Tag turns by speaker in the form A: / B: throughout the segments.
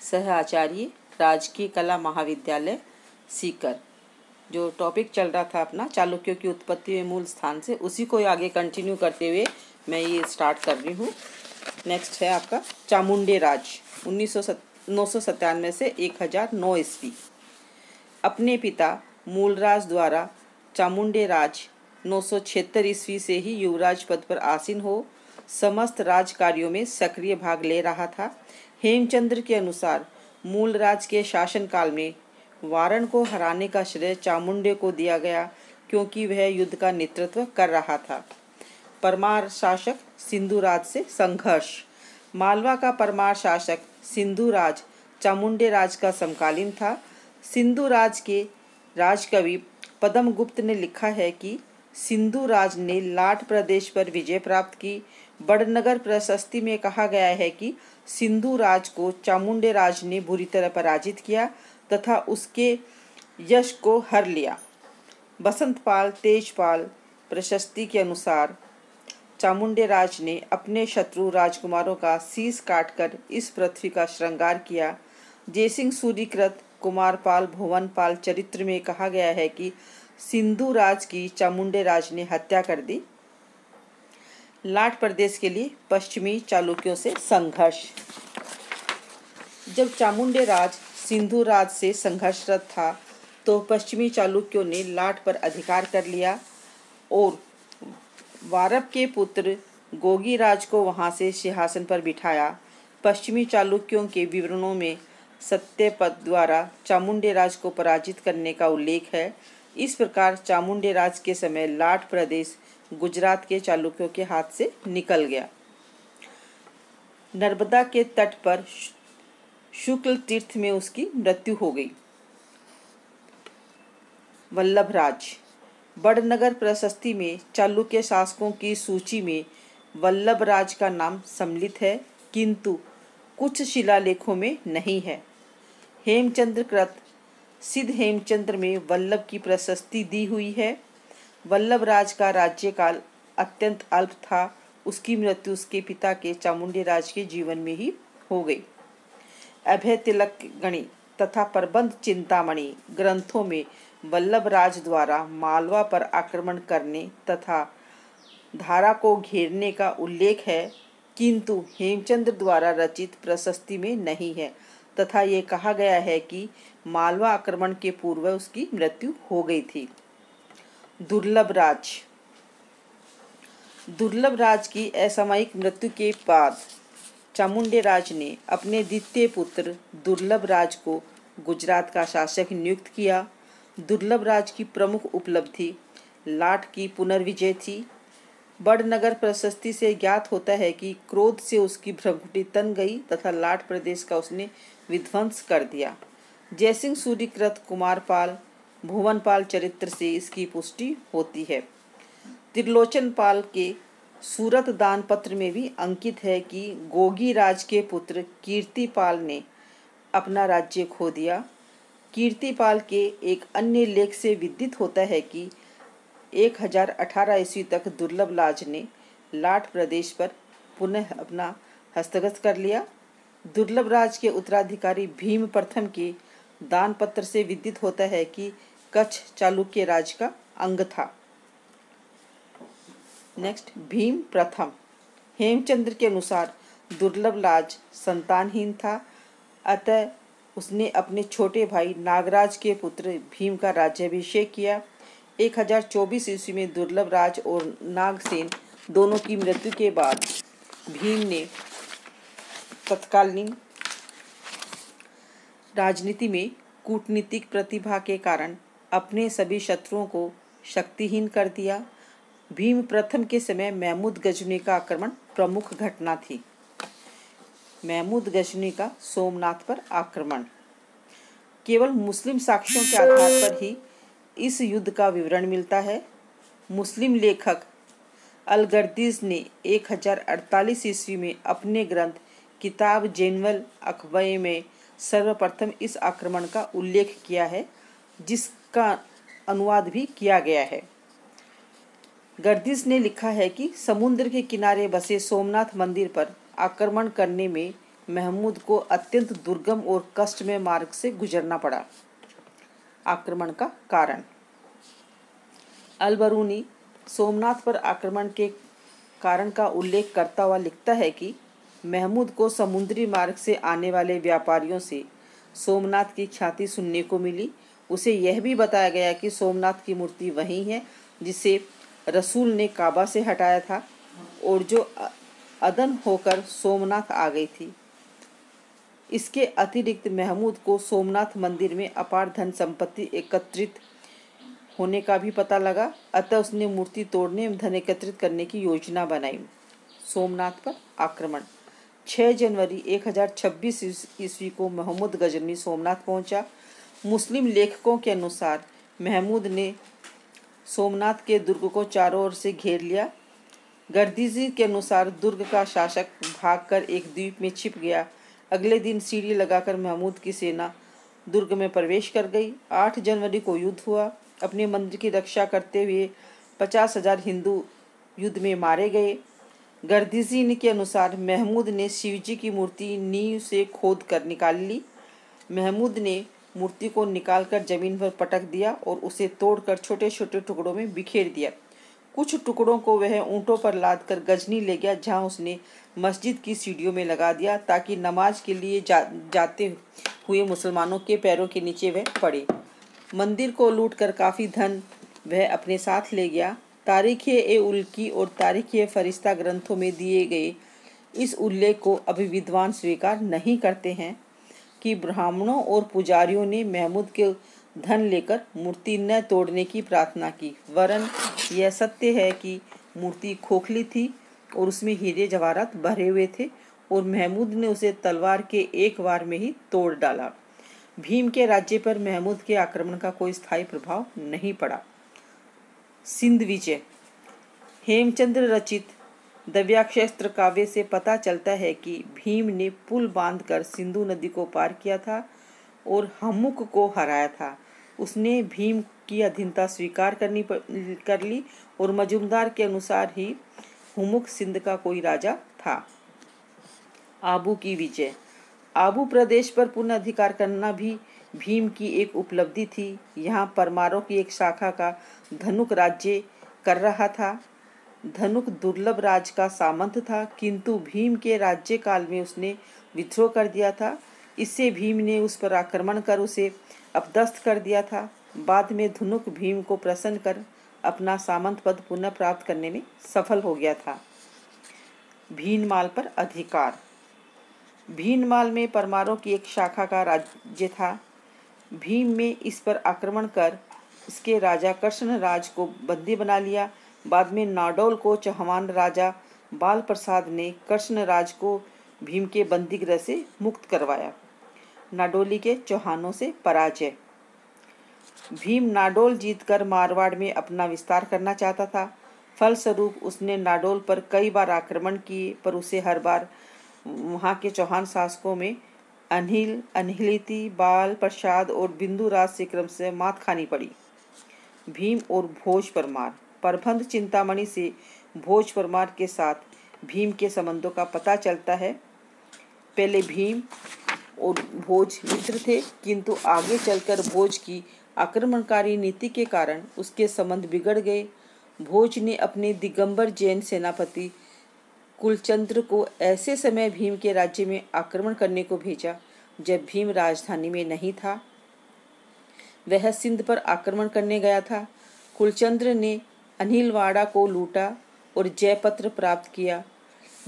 A: सह आचार्य राजकीय कला महाविद्यालय सीकर। जो टॉपिक चल रहा था अपना चालुक्यों की उत्पत्ति में मूल स्थान से, उसी को आगे कंटिन्यू करते हुए मैं ये स्टार्ट कर रही हूँ। नेक्स्ट है आपका चामुंडे राज 997 से 1009 ईस्वी। अपने पिता मूलराज द्वारा चामुंडे राज 976 ईस्वी से ही युवराज पद पर आसीन हो समस्त राज कार्यों में सक्रिय भाग ले रहा था। हेमचंद्र के अनुसार मूलराज के शासनकाल में वारण को हराने का श्रेय चामुंडे को दिया गया, क्योंकि वह युद्ध का नेतृत्व कर रहा था। परमार शासक सिंधुराज से संघर्ष। मालवा का परमार शासक सिंधुराज चामुंडे राज का समकालीन था। सिंधुराज के राजकवि पद्मगुप्त ने लिखा है कि सिंधुराज ने लाट प्रदेश पर विजय प्राप्त की। बड़नगर प्रशस्ति में कहा गया है कि सिंधुराज को चामुंडे राज ने बुरी तरह पराजित किया तथा उसके यश को हर लिया। बसंतपाल तेजपाल प्रशस्ति के अनुसार चामुंडे राज ने अपने शत्रु राजकुमारों का शीश काटकर इस पृथ्वी का श्रृंगार किया। जयसिंह सूरीकृत कुमारपाल भुवनपाल चरित्र में कहा गया है कि सिंधुराज की चामुंडे राज ने हत्या कर दी। लाट प्रदेश के लिए पश्चिमी चालुक्यों से संघर्ष। जब चामुंडे राज सिंधुराज से संघर्षरत था तो पश्चिमी चालुक्यों ने लाट पर अधिकार कर लिया और वारप के पुत्र गोगीराज को वहां से सिंहासन पर बिठाया। पश्चिमी चालुक्यों के विवरणों में सत्यपद द्वारा चामुंडे राज को पराजित करने का उल्लेख है। इस प्रकार चामुंडे राज के समय लाट प्रदेश गुजरात के चालुक्यों के हाथ से निकल गया। नर्मदा के तट पर शुक्ल तीर्थ में उसकी मृत्यु हो गई। वल्लभराज। बड़नगर प्रशस्ति में चालुक्य शासकों की सूची में वल्लभराज का नाम सम्मिलित है, किंतु कुछ शिलालेखों में नहीं है। हेमचंद्र कृत सिद्ध हेमचंद्र में वल्लभ की प्रशस्ति दी हुई है। वल्लभराज का राज्यकाल अत्यंत अल्प था। उसकी मृत्यु उसके पिता के चामुंडे राज के जीवन में ही हो गई। अभय तिलकगणि तथा प्रबंध चिंतामणि ग्रंथों में वल्लभराज द्वारा मालवा पर आक्रमण करने तथा धारा को घेरने का उल्लेख है, किंतु हेमचंद्र द्वारा रचित प्रशस्ति में नहीं है तथा ये कहा गया है कि मालवा आक्रमण के पूर्व उसकी मृत्यु हो गई थी। दुर्लभराज। दुर्लभराज की असामयिक मृत्यु के बाद चामुंडे राज ने अपने द्वितीय पुत्र दुर्लभराज को गुजरात का शासक नियुक्त किया। दुर्लभराज की प्रमुख उपलब्धि लाट की पुनर्विजय थी। बड़नगर प्रशस्ति से ज्ञात होता है कि क्रोध से उसकी भ्रमकुटी तन गई तथा लाट प्रदेश का उसने विध्वंस कर दिया। जयसिंह सूरीकृत कुमारपाल भुवनपाल चरित्र से इसकी पुष्टि होती है। त्रिलोचन पाल के सूरत दान पत्र में भी अंकित है कि गोगीराज के पुत्र कीर्तिपाल ने अपना राज्य खो दिया। कीर्तिपाल के एक अन्य लेख से विदित होता है कि 1018 ईस्वी तक दुर्लभराज ने लाट प्रदेश पर पुनः अपना हस्तगत कर लिया। दुर्लभराज के उत्तराधिकारी भीम प्रथम के दान पत्र से विदित होता है कि कच्छ चालुक्य राज का अंग था। नेक्स्ट, भीम प्रथम। हेमचंद्र के अनुसार दुर्लभराज संतानहीन था, अतः उसने अपने छोटे भाई नागराज के पुत्र भीम का राज्याभिषेक किया। 1024 ईस्वी में दुर्लभराज और नागसेन दोनों की मृत्यु के बाद भीम ने तत्कालीन राजनीति में कूटनीतिक प्रतिभा के कारण अपने सभी शत्रुओं को शक्तिहीन कर दिया। भीम प्रथम के समय महमूद गजनी का आक्रमण प्रमुख घटना थी। महमूद गजनी का सोमनाथ पर आक्रमण। केवल मुस्लिम साक्ष्यों के आधार पर ही इस युद्ध का विवरण मिलता है। मुस्लिम लेखक अलगर्दिस ने 1048 ईस्वी में अपने ग्रंथ किताब जैनुल अखबय में सर्वप्रथम इस आक्रमण का उल्लेख किया है, जिसका अनुवाद भी किया गया है। गर्दिस ने लिखा है कि समुद्र के किनारे बसे सोमनाथ मंदिर पर आक्रमण करने में महमूद को अत्यंत दुर्गम और कष्टमय मार्ग से गुजरना पड़ा। आक्रमण का कारण। अल-बरूनी सोमनाथ पर आक्रमण के कारण का उल्लेख करता हुआ लिखता है कि महमूद को समुद्री मार्ग से आने वाले व्यापारियों से सोमनाथ की ख्याति सुनने को मिली। उसे यह भी बताया गया कि सोमनाथ की मूर्ति वही है जिसे रसूल ने काबा से हटाया था और जो अदन होकर सोमनाथ आ गई थी। इसके अतिरिक्त महमूद को सोमनाथ मंदिर में अपार धन संपत्ति एकत्रित होने का भी पता लगा, अतः उसने मूर्ति तोड़ने एवं धन एकत्रित करने की योजना बनाई। सोमनाथ पर आक्रमण। 6 जनवरी 1026 ईस्वी को महमूद गजनी सोमनाथ पहुंचा। मुस्लिम लेखकों के अनुसार महमूद ने सोमनाथ के दुर्ग को चारों ओर से घेर लिया। गर्दीजी के अनुसार दुर्ग का शासक भागकर एक द्वीप में छिप गया। अगले दिन सीढ़ी लगाकर महमूद की सेना दुर्ग में प्रवेश कर गई। 8 जनवरी को युद्ध हुआ। अपने मंदिर की रक्षा करते हुए 50,000 हिंदू युद्ध में मारे गए। गर्दीजी के अनुसार महमूद ने शिवजी की मूर्ति नींव से खोद कर निकाल ली। महमूद ने मूर्ति को निकालकर जमीन पर पटक दिया और उसे तोड़कर छोटे छोटे टुकड़ों में बिखेर दिया। कुछ टुकड़ों को वह ऊंटों पर लादकर गजनी ले गया, जहां उसने मस्जिद की सीढ़ियों में लगा दिया ताकि नमाज के लिए जाते हुए मुसलमानों के पैरों के नीचे वह पड़े। मंदिर को लूटकर काफ़ी धन वह अपने साथ ले गया। तारीख़-ए-उल्की और तारीख़-ए-फरिश्ता ग्रंथों में दिए गए इस उल्लेख को अभी विद्वान स्वीकार नहीं करते हैं कि ब्राह्मणों और पुजारियों ने महमूद के धन लेकर मूर्ति न तोड़ने की प्रार्थना की, वरन यह सत्य है कि मूर्ति खोखली थी और उसमें हीरे जवाहरात भरे हुए थे और महमूद ने उसे तलवार के एक वार में ही तोड़ डाला। भीम के राज्य पर महमूद के आक्रमण का कोई स्थायी प्रभाव नहीं पड़ा। सिंध विजय। हेमचंद्र रचित दव्याक्षस्त्र काव्य से पता चलता है कि भीम ने पुल बांधकर सिंधु नदी को पार किया था और हमुक को हराया था। उसने भीम की अधीनता स्वीकार कर ली और मजुमदार के अनुसार ही हुमुक सिंध का कोई राजा था। आबू की विजय। आबू प्रदेश पर पुनः अधिकार करना भी भीम की एक उपलब्धि थी। यहाँ परमारों की एक शाखा का धनुक राज्य कर रहा था। धनुक दुर्लभ राज का सामंत था, किंतु भीम के राज्य काल में उसने विद्रोह कर दिया था। इससे भीम ने उस पर आक्रमण कर उसे अपदस्थ कर दिया था। बाद में धनुक भीम को प्रसन्न कर अपना सामंत पद पुनः प्राप्त करने में सफल हो गया था। भीनमाल पर अधिकार। भीनमाल में परमारों की एक शाखा का राज्य था। भीम में इस पर आक्रमण कर इसके राजा कृष्ण राज को बंदी बना लिया। बाद में नाडौल को चौहान राजा बाल प्रसाद ने कृष्ण राज को भीम के बंदीगृह से मुक्त करवाया। नाडौली के चौहानों से पराजय। भीम नाडौल जीतकर मारवाड़ में अपना विस्तार करना चाहता था। फलस्वरूप उसने नाडौल पर कई बार आक्रमण किए, पर उसे हर बार वहाँ के चौहान शासकों में अनिल, अनिलिति, बाल प्रसाद और बिंदुराज से क्रम से मात खानी पड़ी। भीम और भोज परमार। प्रबंध चिंतामणि से भोज परमार के साथ भीम के संबंधों का पता चलता है। पहले भीम और भोज मित्र थे, किंतु आगे चलकर भोज की आक्रमणकारी नीति के कारण उसके संबंध बिगड़ गए। भोज ने अपने दिगंबर जैन सेनापति कुलचंद्र को ऐसे समय भीम के राज्य में आक्रमण करने को भेजा जब भीम राजधानी में नहीं था। वह सिंध पर आक्रमण करने गया था। कुलचंद्र ने अनिलवाड़ा को लूटा और जयपत्र प्राप्त किया।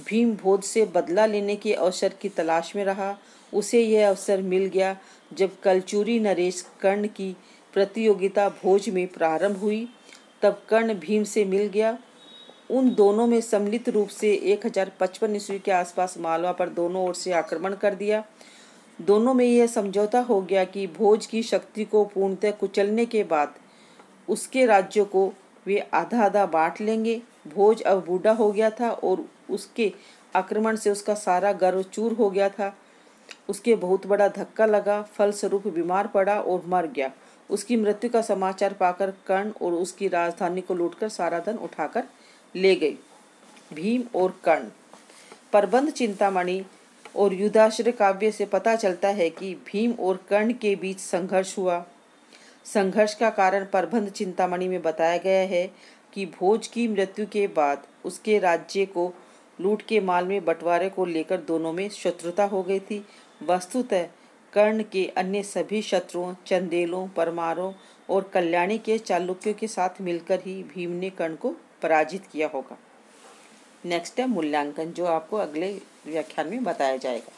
A: भीम भोज से बदला लेने के अवसर की तलाश में रहा। उसे यह अवसर मिल गया जब कलचूरी नरेश कर्ण की प्रतियोगिता भोज में प्रारंभ हुई। तब कर्ण भीम से मिल गया। उन दोनों में सम्मिलित रूप से 1055 ईस्वी के आसपास मालवा पर दोनों ओर से आक्रमण कर दिया। दोनों में यह समझौता हो गया कि भोज की शक्ति को पूर्णतः कुचलने के बाद उसके राज्यों को वे आधा आधा बांट लेंगे। भोज अब बूढ़ा हो गया था और उसके आक्रमण से उसका सारा गर्व चूर हो गया था। उसके बहुत बड़ा धक्का लगा, फलस्वरूप बीमार पड़ा और मर गया। उसकी मृत्यु का समाचार पाकर कर्ण और उसकी राजधानी को लूटकर सारा धन उठाकर ले गए। भीम और कर्ण। प्रबंध चिंतामणि और युद्धाश्रय काव्य से पता चलता है कि भीम और कर्ण के बीच संघर्ष हुआ। संघर्ष का कारण प्रबंध चिंतामणि में बताया गया है कि भोज की मृत्यु के बाद उसके राज्य को लूट के माल में बंटवारे को लेकर दोनों में शत्रुता हो गई थी। वस्तुतः कर्ण के अन्य सभी शत्रुओं चंदेलों, परमारों और कल्याणी के चालुक्यों के साथ मिलकर ही भीम ने कर्ण को पराजित किया होगा। नेक्स्ट है मूल्यांकन, जो आपको अगले व्याख्यान में बताया जाएगा।